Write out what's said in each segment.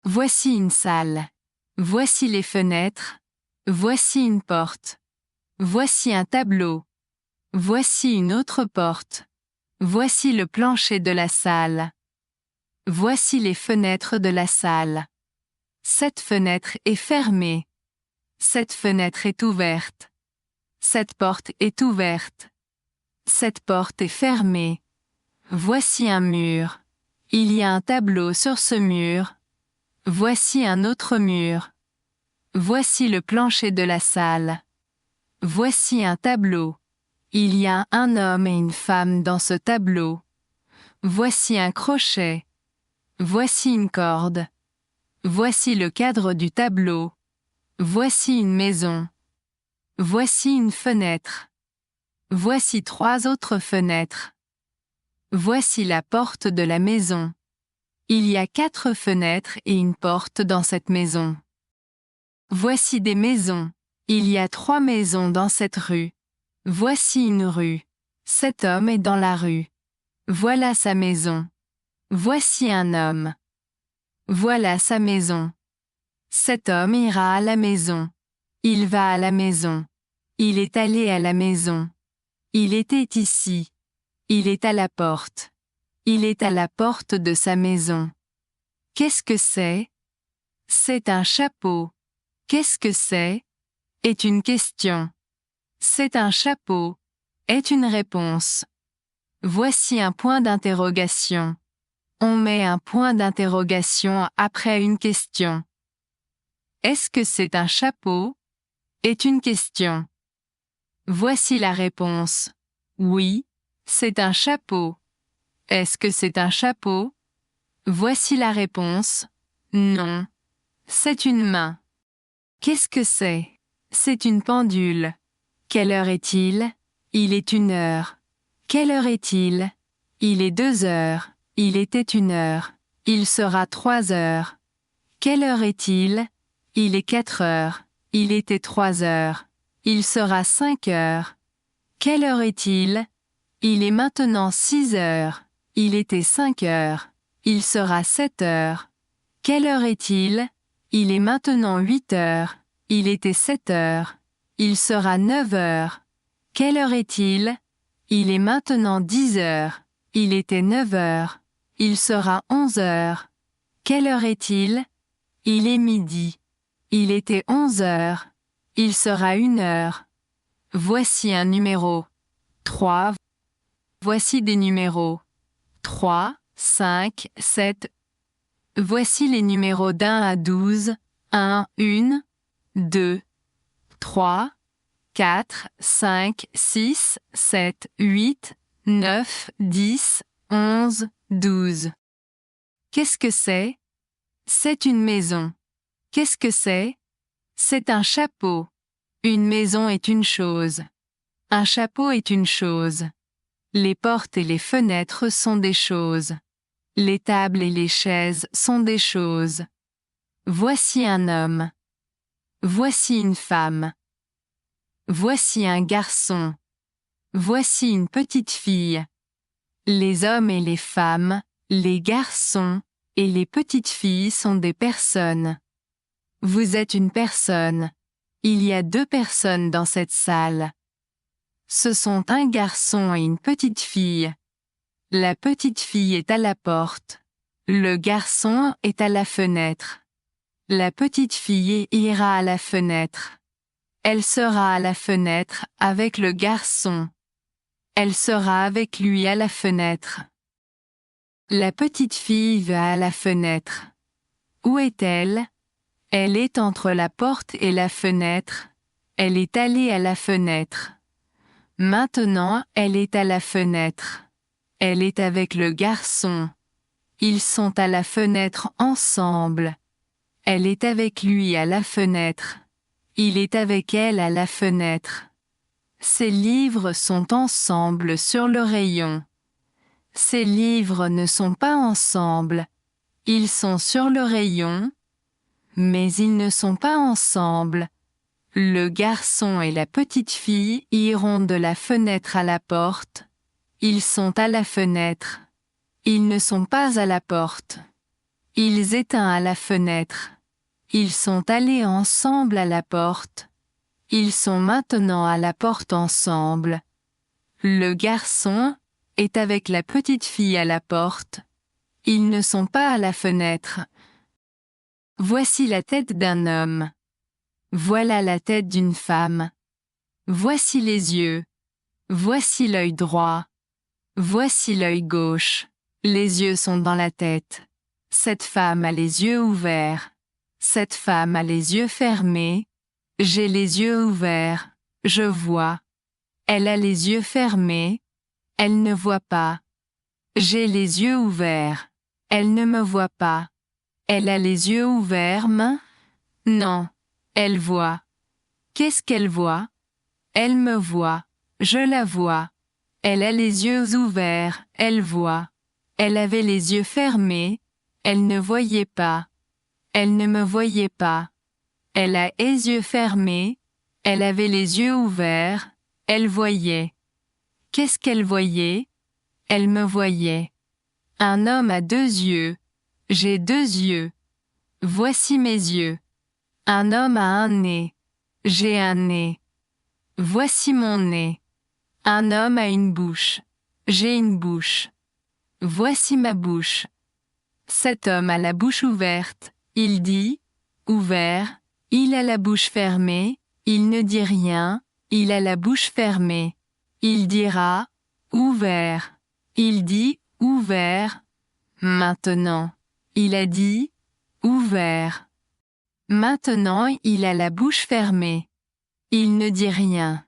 Voici une salle. Voici les fenêtres. Voici une porte. Voici un tableau. Voici une autre porte. Voici le plancher de la salle. Voici les fenêtres de la salle. Cette fenêtre est fermée. Cette fenêtre est ouverte. Cette porte est ouverte. Cette porte est fermée. Voici un mur. Il y a un tableau sur ce mur. Voici un autre mur. Voici le plancher de la salle. Voici un tableau. Il y a un homme et une femme dans ce tableau. Voici un crochet. Voici une corde. Voici le cadre du tableau. Voici une maison. Voici une fenêtre. Voici 3 autres fenêtres. Voici la porte de la maison. Il y a 4 fenêtres et une porte dans cette maison. Voici des maisons. Il y a 3 maisons dans cette rue. Voici une rue. Cet homme est dans la rue. Voilà sa maison. Voici un homme. Voilà sa maison. Cet homme ira à la maison. Il va à la maison. Il est allé à la maison. Il était ici. Il est à la porte. Il est à la porte de sa maison. Qu'est-ce que c'est? C'est un chapeau. Qu'est-ce que c'est? Est une question. C'est un chapeau. Est une réponse. Voici un point d'interrogation. On met un point d'interrogation après une question. Est-ce que c'est un chapeau? Est une question. Voici la réponse. Oui, c'est un chapeau. Est-ce que c'est un chapeau? Voici la réponse. Non. C'est une main. Qu'est-ce que c'est? C'est une pendule. Quelle heure est-il? Il est 1 heure. Quelle heure est-il? Il est 2 heures. Il était 1 heure. Il sera 3 heures. Quelle heure est-il? Il est 4 heures. Il était 3 heures. Il sera 5 heures. Quelle heure est-il? Il est maintenant 6 heures. Il était 5 heures. Il sera 7 heures. Quelle heure est-il? Il est maintenant 8 heures. Il était 7 heures. Il sera 9 heures. Quelle heure est-il? Il est maintenant 10 heures. Il était 9 heures. Il sera 11 heures. Quelle heure est-il? Il est midi. Il était 11 heures. Il sera 1 heure. Voici un numéro. 3. Voici des numéros. 3, 5, 7. Voici les numéros d'1 à 12. 1, 1, 2, 3, 4, 5, 6, 7, 8, 9, 10, 11, 12. Qu'est-ce que c'est? C'est une maison. Qu'est-ce que c'est? C'est un chapeau. Une maison est une chose. Un chapeau est une chose. Les portes et les fenêtres sont des choses. Les tables et les chaises sont des choses. Voici un homme. Voici une femme. Voici un garçon. Voici une petite fille. Les hommes et les femmes, les garçons et les petites filles sont des personnes. Vous êtes une personne. Il y a 2 personnes dans cette salle. Ce sont un garçon et une petite fille. La petite fille est à la porte. Le garçon est à la fenêtre. La petite fille ira à la fenêtre. Elle sera à la fenêtre avec le garçon. Elle sera avec lui à la fenêtre. La petite fille va à la fenêtre. Où est-elle? Elle est entre la porte et la fenêtre. Elle est allée à la fenêtre. Maintenant, elle est à la fenêtre. Elle est avec le garçon. Ils sont à la fenêtre ensemble. Elle est avec lui à la fenêtre. Il est avec elle à la fenêtre. Ces livres sont ensemble sur le rayon. Ces livres ne sont pas ensemble. Ils sont sur le rayon, mais ils ne sont pas ensemble. Le garçon et la petite fille iront de la fenêtre à la porte. Ils sont à la fenêtre. Ils ne sont pas à la porte. Ils étaient à la fenêtre. Ils sont allés ensemble à la porte. Ils sont maintenant à la porte ensemble. Le garçon est avec la petite fille à la porte. Ils ne sont pas à la fenêtre. Voici la tête d'un homme. Voilà la tête d'une femme. Voici les yeux. Voici l'œil droit. Voici l'œil gauche. Les yeux sont dans la tête. Cette femme a les yeux ouverts. Cette femme a les yeux fermés. J'ai les yeux ouverts. Je vois. Elle a les yeux fermés. Elle ne voit pas. J'ai les yeux ouverts. Elle ne me voit pas. Elle a les yeux ouverts, Non. Elle voit. Qu'est-ce qu'elle voit? Elle me voit. Je la vois. Elle a les yeux ouverts, elle voit. Elle avait les yeux fermés. Elle ne voyait pas. Elle ne me voyait pas. Elle a les yeux fermés. Elle avait les yeux ouverts. Elle voyait. Qu'est-ce qu'elle voyait? Elle me voyait. Un homme a 2 yeux. J'ai 2 yeux. Voici mes yeux. Un homme a un nez. J'ai un nez. Voici mon nez. Un homme a une bouche. J'ai une bouche. Voici ma bouche. Cet homme a la bouche ouverte. Il dit, ouvert. Il a la bouche fermée. Il ne dit rien. Il a la bouche fermée. Il dira, ouvert. Il dit, ouvert. Maintenant. Il a dit, ouvert. Maintenant il a la bouche fermée. Il ne dit rien.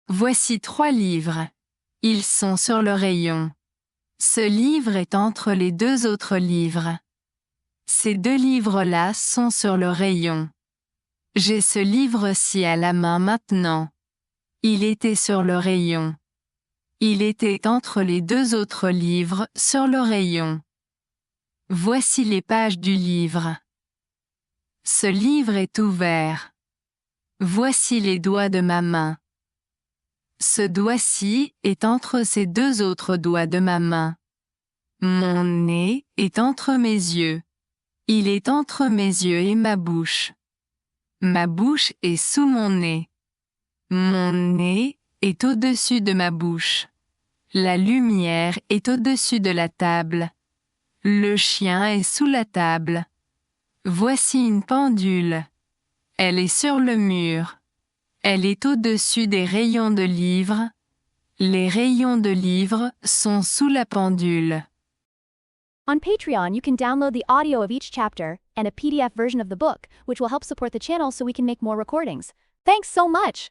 Voici 3 livres. Ils sont sur le rayon. Ce livre est entre les 2 autres livres. Ces 2 livres-là sont sur le rayon. J'ai ce livre-ci à la main maintenant. Il était sur le rayon. Il était entre les 2 autres livres sur le rayon. Voici les pages du livre. Ce livre est ouvert. Voici les doigts de ma main. Ce doigt-ci est entre ces 2 autres doigts de ma main. Mon nez est entre mes yeux. Il est entre mes yeux et ma bouche. Ma bouche est sous mon nez. Mon nez est au-dessus de ma bouche. La lumière est au-dessus de la table. Le chien est sous la table. Voici une pendule. Elle est sur le mur. Elle est au-dessus des rayons de livres. Les rayons de livres sont sous la pendule. On Patreon, you can download the audio of each chapter and a PDF version of the book, which will help support the channel so we can make more recordings. Thanks so much!